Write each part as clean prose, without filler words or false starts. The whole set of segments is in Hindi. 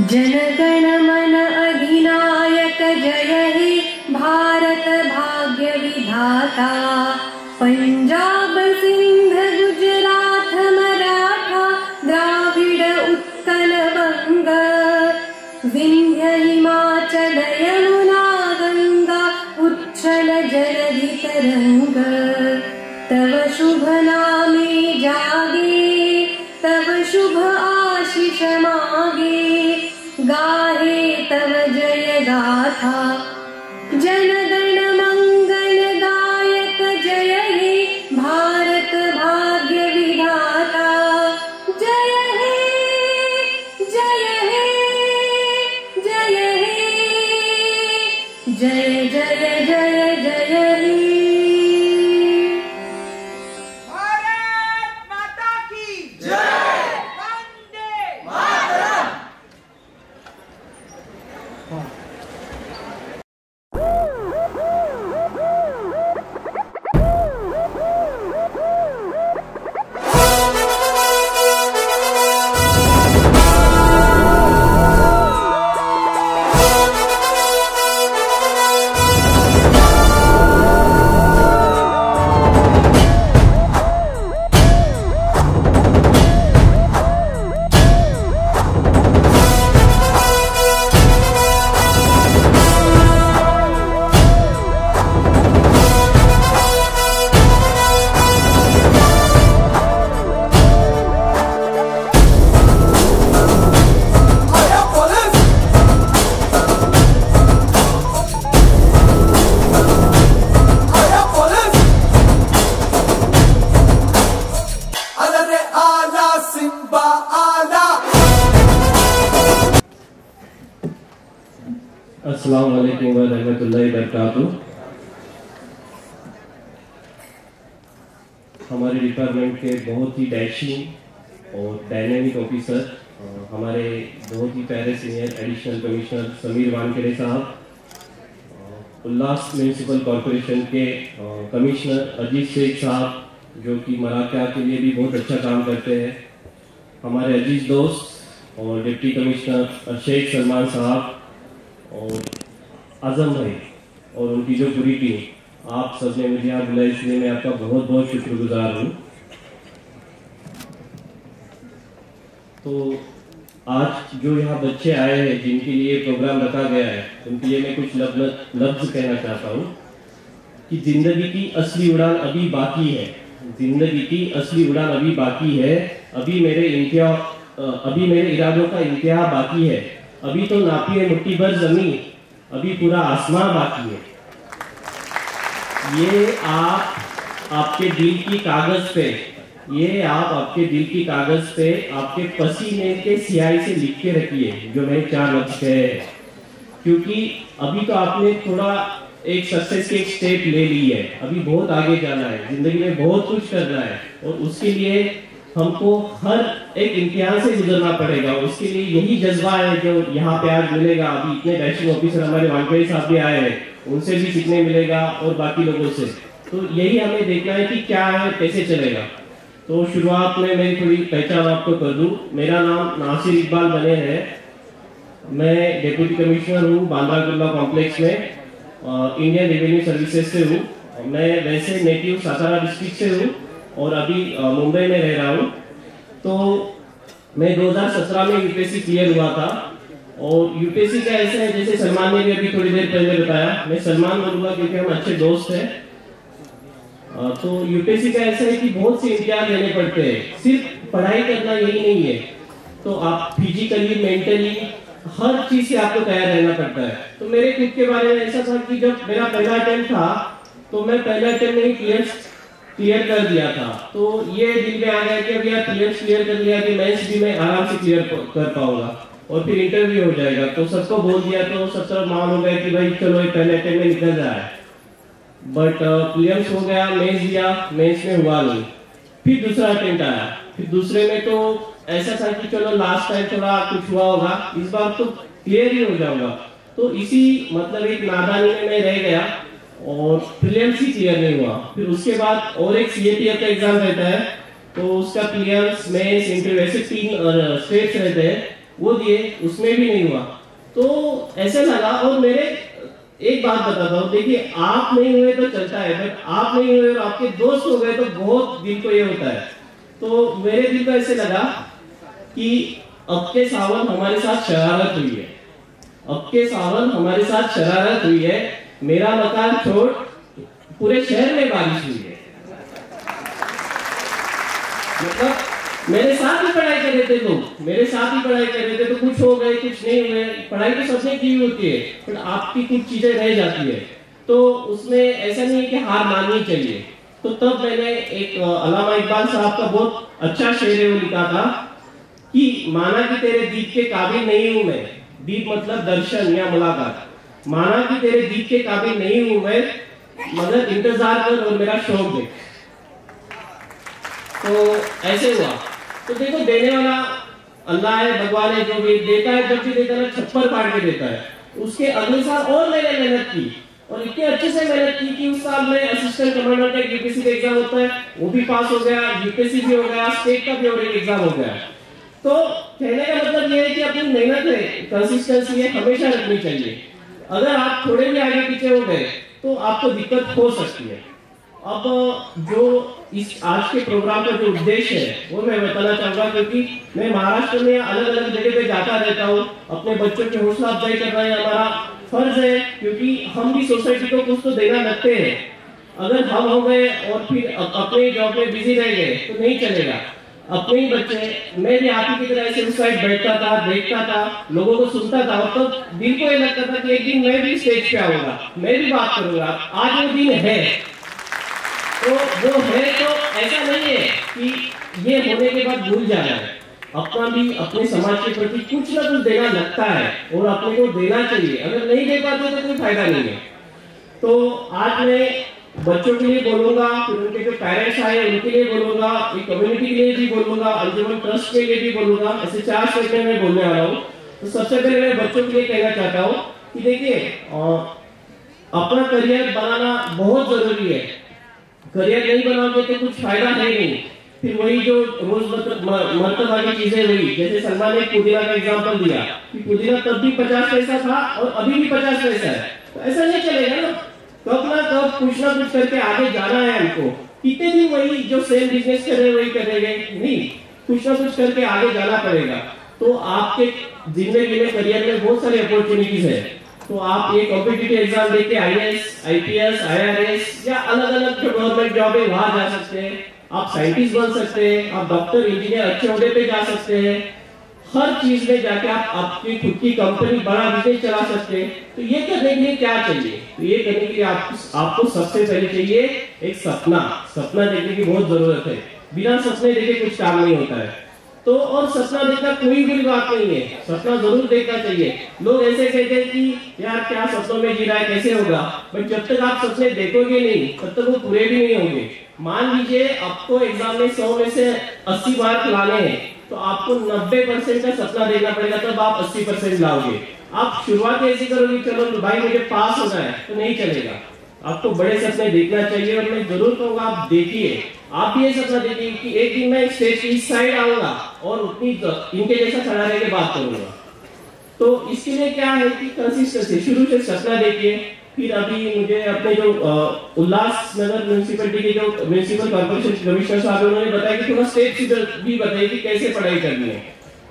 जनगण मन अधिनायक जय हे भारत भाग्य विधाता। पंजाब सिंध गुजरात मराठा द्राविड उत्कल बंग। विंध्य हिमाचल यमुना गंगा उच्छल जलधि तरंग। तव शुभ नामे जागे तव शुभ आशीष मागे। गाहे तव जय गाथा जनगण मंगलदायक जय हे भारत भाग्य विधाता। जय हे जय हे जय हे जय जय जय जय हे। भारत माता की जय। वंदे मातरम। अस्सलाम वालेकुम व रहमतुल्लाहि व बरकातुहू। हमारे डिपार्टमेंट के बहुत ही डैशिंग और डायनेमिक ऑफिसर हमारे बहुत ही प्यारे senior additional commissioner Sameer Wankhede साहब, उल्लास म्यूनिसिपल कॉरपोरेशन के कमिश्नर अजीत शेख साहब जो कि मराठा के लिए भी बहुत अच्छा काम करते हैं, हमारे अजीज दोस्त और डिप्टी कमिश्नर शेख सलमान साहब और आजम भाई और उनकी जो पूरी टीम, आप सबने मुझे यहाँ बुलाया इसलिए मैं आपका बहुत बहुत शुक्रगुजार हूँ। तो आज जो यहाँ बच्चे आए हैं जिनके लिए प्रोग्राम रखा गया है उनके लिए मैं कुछ लफ्ज कहना चाहता हूँ कि जिंदगी की असली उड़ान अभी बाकी है। जिंदगी की असली उड़ान अभी बाकी है। अभी मेरे इरादों का इंतहा बाकी है। अभी तो नापी है मुट्ठी भर जमीन, अभी पूरा आसमां बाकी है। ये आप आपके दिल की कागज पे, ये आप आपके दिल की कागज पे आपके पसीने के स्याही से लिख के रखिए जो मैंने 4 लफ्ज कहे हैं, क्योंकि अभी तो आपने थोड़ा एक सक्सेस की एक स्टेप ले ली है। अभी बहुत आगे जाना है, जिंदगी में बहुत कुछ करना है और उसके लिए हमको हर एक इम्तिहान से गुजरना पड़ेगा। उसके लिए यही जज्बा है जो यहाँ पे आज मिलेगा। अभी इतने डैशिंग ऑफिसर हमारे वानखेड़े साहब भी आए हैं, उनसे भी सीखने मिलेगा और बाकी लोगों से। तो यही हमें देखना है कि क्या है, कैसे चलेगा। तो शुरुआत में मैं थोड़ी पहचान आपको कर दूं। मेरा नाम नासिर इकबाल बने है। मैं डिप्टी कमिश्नर हूँ बांद्रा कुर्ला कॉम्प्लेक्स में, इंडियन रेवेन्यू सर्विसेज से हूँ। मैं वैसे नेटिव सातारा डिस्ट्रिक्ट से हूँ और अभी मुंबई में रह रहा हूँ। तो मैं 2017 में यूपीएससी क्लियर हुआ था और यूपीएससी का ऐसा है, जैसे सलमान ने भी अभी थोड़ी देर पहले बताया, मैं सलमान बोलूँगा क्योंकि हम अच्छे दोस्त हैं। तो यूपीएससी का ऐसा है कि बहुत से इम्तिहान देने पड़ते हैं, सिर्फ पढ़ाई करना यही नहीं है। तो आप फिजिकली मेंटली हर चीज से आपको तैयार रहना पड़ता है। तो मेरे खुद के बारे में ऐसा था कि जब मेरा पहला अटेम्प्ट था तो मैं पहले अटेम्प्ट में ही क्लियर कर दिया था। तो ये दिल में आ गया कि अब यार क्लियर कर लिया कि मेंस भी मैं आराम से क्लियर कर पाऊंगा और फिर इंटरव्यू हो जाएगा। तो सबको बोल दिया तो सब तरफ मान हो गया कि भाई चलो पहले अटेम्प्ट में निकल रहा है। बट क्लियर्स हो गया, मेंस दिया, मेंस में हुआ नहीं। फिर दूसरा अटेम्प्ट आया, फिर दूसरे में तो ऐसा था कि चलो लास्ट टाइम थोड़ा कुछ हुआ होगा, इस बार तो क्लियर ही हो जाऊंगा। तो इसी मतलब एक नादानी में मैं रह गया और प्रीलिम्स ही क्लियर नहीं हुआ। फिर उसके बाद और एक सीएटीएफ का एग्जाम रहता है, तो उसका प्रीलिम्स मेंस इंटरव्यू ऐसे 3 स्टेप्स रहते हैं, वो दिए, उसमें भी नहीं हुआ। तो ऐसे लगा। और मेरे एक बात बताता हूँ, देखिए आप नहीं हुए तो चलता है, बट आप नहीं हुए और आपके दोस्त हो गए तो बहुत दिल को ये होता है। तो मेरे दिल को ऐसे लगा कि अब के सावन हमारे साथ शरारत हुई है, अब के सावन हमारे साथ शरारत हुई है, मेरा मकान छोड़ पूरे शहर में बारिश हुई है। मतलब मेरे साथ ही पढ़ाई कर रहे थे लोग, मेरे साथ ही पढ़ाई कर रहे थे, तो कुछ हो गए कुछ नहीं हुए। पढ़ाई तो सबने की होती है, बट आपकी कुछ चीजें रह जाती है, तो उसमें ऐसा नहीं है कि हार माननी चाहिए। तो तब मैंने एक अल्लामा इकबाल साहब का बहुत अच्छा शेर है वो लिखा था कि माना कि तेरे दीप के काबिल नहीं हूं मैं, दीप मतलब दर्शन या मुलाकात, माना कि तेरे दीप के काबिल नहीं हूं मैं, मगर इंतजार कर और मेरा शौक देख। तो ऐसे हुआ। तो देखो देने वाला अल्लाह है, भगवान है, जो भी देता है, जब भी देता है छप्पर फाड़ के देता है। उसके अगले साल और मैंने मेहनत की और इतने अच्छे से मेहनत की कि उस साल में असिस्टेंट कमांडेंट का यूपीएससी का एग्जाम होता है, वो भी पास हो गया, यूपीएससी भी हो गया, स्टेट का भी और एक एग्जाम हो गया। तो कहने का मतलब ये है कि अपनी मेहनत है, कंसिस्टेंसी है, हमेशा रखनी चाहिए। अगर आप थोड़े भी आगे पीछे हो गए तो आपको दिक्कत हो सकती है। अब जो इस आज के प्रोग्राम का जो उद्देश्य है वो मैं बताना चाहूंगा, क्योंकि मैं महाराष्ट्र में अलग अलग जगह पे जाता रहता हूँ, अपने बच्चों की हौसला अफजाई करना है हमारा फर्ज है, क्योंकि हम भी सोसाइटी को कुछ तो देना लगते हैं। अगर हम हो गए और फिर अपने जॉब में बिजी रह गए तो नहीं चलेगा। अपने ही बच्चे, मैं भी आप ही की तरह ऐसे उस साइड बैठता था, देखता था, लोगों को सुनता था, और तो दिल को ये लगता था कि एक दिन मैं भी स्टेज पे आऊंगा, मैं भी बात करूंगा। आज वो दिन है, तो वो है, तो ऐसा नहीं है कि ये होने के बाद भूल जाना है। अपना भी अपने समाज के प्रति कुछ ना कुछ देना लगता है और अपने को देना चाहिए। अगर नहीं दे पाते तो कोई फायदा नहीं है। तो आज मैं बच्चों के लिए बोलूंगा, फिर उनके जो पेरेंट्स आए उनके लिए बोलूंगा, एक कम्युनिटी के लिए भी बोलूंगा, अंजुमन ट्रस्ट के लिए भी बोलूंगा। ऐसे 4 स्टेज में बोलने वाला हूँ। तो सबसे पहले मैं बच्चों के लिए कहना चाहता हूँ कि देखिए अपना करियर बनाना बहुत जरूरी है। करियर नहीं बनाओगे तो कुछ फायदा है नहीं। फिर वही जो रोजमर्रा की चीजें हुई, जैसे सलमान ने पुदीना का एग्जांपल दिया कि पुदीना तब भी 50 पैसा था और अभी भी 50 पैसा है, तो ऐसा नहीं चलेगा ना। कब ना कब कुछ ना कुछ करके आगे जाना है हमको। कितने दिन वही जो सेम बिजनेस कर रहे वही करेंगे नहीं, कुछ ना कुछ करके आगे जाना पड़ेगा। तो आपके जिंदगी में करियर में बहुत सारी अपॉर्चुनिटीज है। तो आप ये कॉम्पिटिटिव एग्जाम देके आईएएस, आईपीएस, आईआरएस या अलग अलग जो गवर्नमेंट जॉब है वहां जा सकते हैं। आप साइंटिस्ट बन सकते हैं, आप डॉक्टर, इंजीनियर अच्छे ओहदे पे जा सकते हैं। हर चीज में जाके आप आपकी खुद की कंपनी, बड़ा बिजनेस चला सकते हैं। तो ये करने के लिए क्या चाहिए? तो ये करने के लिए आपको सबसे पहले चाहिए एक सपना। सपना देखने की बहुत जरूरत है। बिना सपने देखे कुछ काम नहीं होता है। तो और सपना देखना कोई बुरी बात नहीं है, सपना जरूर देखना चाहिए। लोग ऐसे कहते हैं कि यार क्या सपनों में जी रहा है, कैसे होगा, बट जब तक आप सपने देखोगे नहीं तब तक वो पूरे भी नहीं होंगे। मान लीजिए आपको एग्जाम में 100 में से 80 मार्क लाने हैं, तो आपको 90% का सपना देखना पड़ेगा, तब आप 80% लाओगे। आप शुरुआत ऐसी करोगे चलो भाई मुझे पास होना है, तो नहीं चलेगा। आपको बड़े सपने देखना चाहिए। और मैं जरूर कहूंगा आप देखिए, आप भी ये सपना देखिए कि एक दिन मैं स्टेज की इस साइड आऊंगा और उतनी इनके जैसा खड़ा रह के बात करूंगा। तो इसके लिए क्या है कि कंसिस्टेंसी, शुरू से सपना देखिए। फिर अभी मुझे अपने जो उल्लासनगर म्यूनिसिपैलिटी के जो म्यूनिसिपल कॉर्पोरेशन कमिश्नर साहब उन्होंने बताया कि थोड़ा स्टेप भी बताइए कि कैसे पढ़ाई करनी है।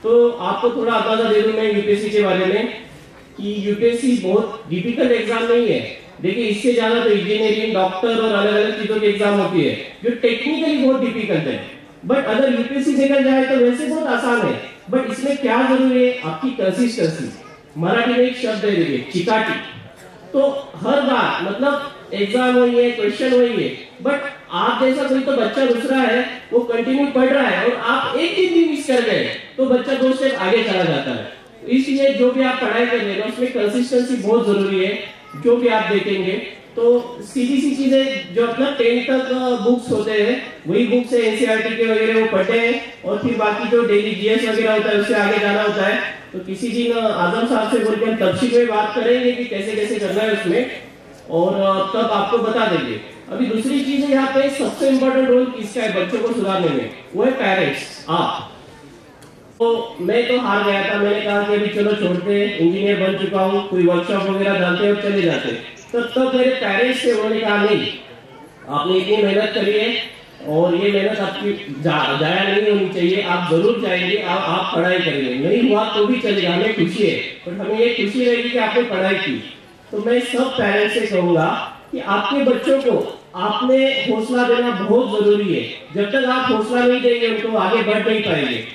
तो आपको थोड़ा अंदाजा दे दूं मैं यूपीएससी के बारे में कि यूपीएससी बहुत डिफिकल्ट एग्जाम नहीं है। देखिए इससे ज्यादा तो इंजीनियरिंग, डॉक्टर और अलग अलग चीजों की एग्जाम होती है जो टेक्निकली बहुत डिफिकल्ट है। बट अगर यूपीएससी देखा जाए तो वैसे बहुत आसान है। बट इसमें क्या जरूरी है? आपकी कंसिस्टेंसी। मराठी में एक शब्द है देखिए, चिकाटी। तो हर बार मतलब एग्जाम वही है, क्वेश्चन वही है, बट आप जैसा कोई तो बच्चा दूसरा है वो कंटिन्यू पढ़ रहा है और आप एक दिन भी मिस कर गए तो बच्चा 2 स्टेप आगे चला जाता है। इसलिए जो भी आप पढ़ाई कर रहे हैं उसमें कंसिस्टेंसी बहुत जरूरी है। जो भी आप देखेंगे तो सीधी सी चीजें जो अपना 10th तक बुक्स होते हैं वही बुक्स है, एनसीईआरटी के वगैरह वो पढ़े हैं, और फिर बाकी जो डेली जीएस वगैरह होता है उससे आगे जाना होता है। तो किसी दिन आजम साहब से बोल के हम तफसील में बात करेंगे कि कैसे कैसे करना है उसमें, और तब आपको बता देंगे। अभी दूसरी चीज है यहाँ पे सबसे इंपॉर्टेंट रोल किसका है बच्चों को सुधारने में, वो है पेरेंट्स। आप तो मैं तो हार गया था। मैंने कहा कि अभी चलो छोड़ते, इंजीनियर बन चुका हूँ, कोई वर्कशॉप वगैरह डालते और चले जाते। तो मेरे पेरेंट्स से उन्होंने कहा नहीं, आपने इतनी मेहनत करी है और ये मेहनत आपकी जाया नहीं होनी चाहिए, आप जरूर जाएंगे, आप पढ़ाई करेंगे, नहीं हुआ तो भी चलेगा, हमें खुशी है, बट हमें ये खुशी रहेगी कि आपने पढ़ाई की। तो मैं सब पेरेंट्स से कहूंगा कि आपके बच्चों को आपने हौसला देना बहुत जरूरी है। जब तक आप हौसला नहीं देंगे उनको, आगे बढ़ नहीं पाएंगे।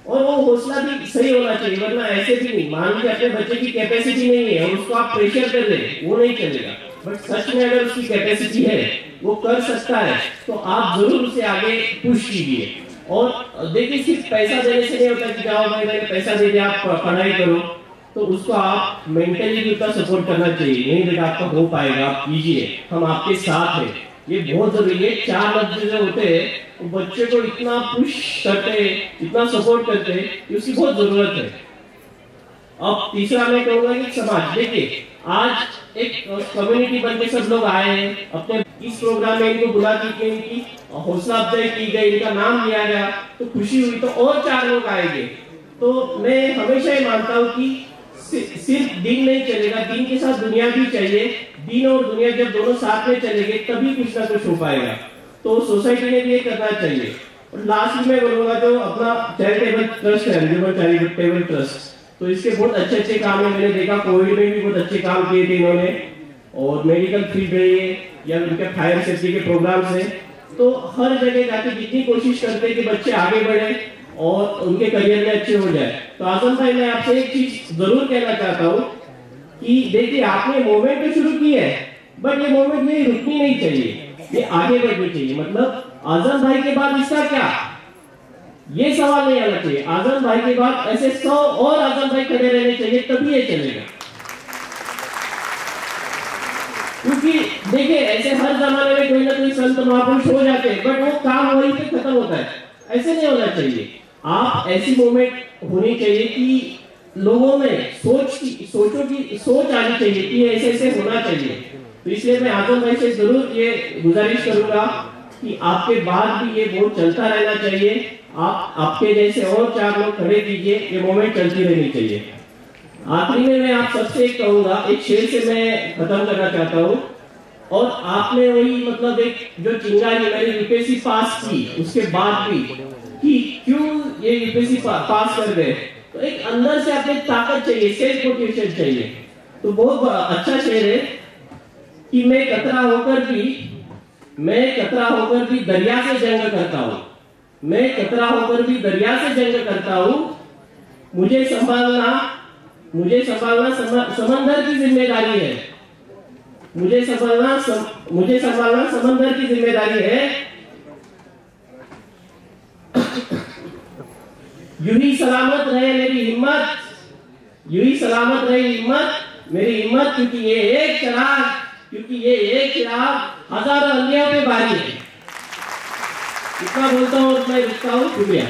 और वो हौसला भी सही होना चाहिए, वरना ऐसे भी नहीं, मान लीजिए अपने बच्चे की कैपेसिटी नहीं है और उसको आप प्रेशर कर दें, वो नहीं चलेगा। बट सच में अगर उसकी कैपेसिटी है, वो कर सकता है, तो आप जरूर उसे आगे पुश कीजिए। और देखिए, सिर्फ पैसा देने से नहीं होता कि जाओ भाई मैंने पैसा दे दिया आप पढ़ाई करो, तो उसको आप मेंटली भी उतना सपोर्ट करना चाहिए। नहीं बेटा आपका हो पाएगा, आप कीजिए, हम आपके साथ हैं, ये बहुत जरूरी है। 4 लफ्ज जो होते हैं वो बच्चे को इतना पुश करते हैं, इतना सपोर्ट करते हैं कि उसकी बहुत जरूरत है। अब तीसरा मैं कहूंगा कि समाज, देखिए आज एक कम्युनिटी बनके सब लोग आए हैं, अपने इस प्रोग्राम में इनको बुला के इनकी हौसला अफजाई की गई, इनका नाम लिया गया, तो खुशी हुई, तो और 4 लोग आएंगे। तो मैं हमेशा ही मानता हूँ कि सिर्फ दिन नहीं चलेगा, दिन के साथ दुनिया भी चाहिए। दिन और दुनिया जब दोनों साथ में चलेंगे तभी कुछ ना कुछ हो पाएगा। तो सोसाइटी ने भी ये करना चाहिए। और लास्ट में बोलूंगा, जो अपना चैरिटेबल ट्रस्ट है, अंजुमन चैरिटेबल ट्रस्ट, तो इसके बहुत अच्छे काम है। मैंने देखा कोविड में भी बहुत अच्छे काम किए थे इन्होंने, और मेडिकल फील्ड रही है या उनके फायर सेफ्टी के प्रोग्राम्स है। तो हर जगह जाके जितनी कोशिश करते हैं कि बच्चे आगे बढ़े और उनके करियर में अच्छे हो जाए। तो आजम भाई, मैं आपसे एक चीज जरूर कहना चाहता हूँ कि देखिए आपने मूवमेंट तो शुरू की है, बट ये मूवमेंट में रुकनी नहीं चाहिए, ये आगे बढ़नी चाहिए। मतलब आजम भाई के बाद इसका क्या, ये सवाल नहीं आना चाहिए। आजम भाई के बाद ऐसे 100 और आजम भाई खड़े रहने चाहिए, तभी ये चलेगा। क्योंकि देखिए ऐसे हर जमाने में कोई ना कोई संत महापुरुष हो जाते हैं, बट वो काम वहीं पे खत्म होता है। ऐसे नहीं होना चाहिए। आप ऐसी मूवमेंट होनी चाहिए कि लोगों में सोचों की सोच आनी चाहिए कि ऐसे ऐसे होना चाहिए। तो इसलिए मैं आजम भाई से जरूर ये गुजारिश करूंगा कि आपके बाद भी ये बहुत चलता रहना चाहिए। आप आपके जैसे और 4 लोग खड़े कीजिए, ये मूवमेंट चलती रहनी चाहिए। आखिरी में मैं आप सबसे एक कहूंगा, एक शेर से मैं खत्म करना चाहता हूँ। और आपने वही मतलब एक जो चिंगारी मैंने यूपीएससी पास की, उसके बाद भी कि क्यों ये यूपीएससी पास कर गए, तो एक अंदर से आपको ताकत चाहिए, सेल्फ मोटिवेशन चाहिए। तो बहुत अच्छा शेर है कि मैं कतरा होकर भी दरिया से जंग करता हूँ, मैं कतरा होकर भी दरिया से जंग करता हूँ, मुझे संभालना समंदर की जिम्मेदारी है, मुझे संभालना समंदर की जिम्मेदारी है। यूं ही सलामत रहे मेरी हिम्मत, मेरी हिम्मत, क्योंकि ये एक चिराग हजारों अंधियों पे बारी है। इतना बोलता हूँ और मैं रुकता हूँ। शुक्रिया।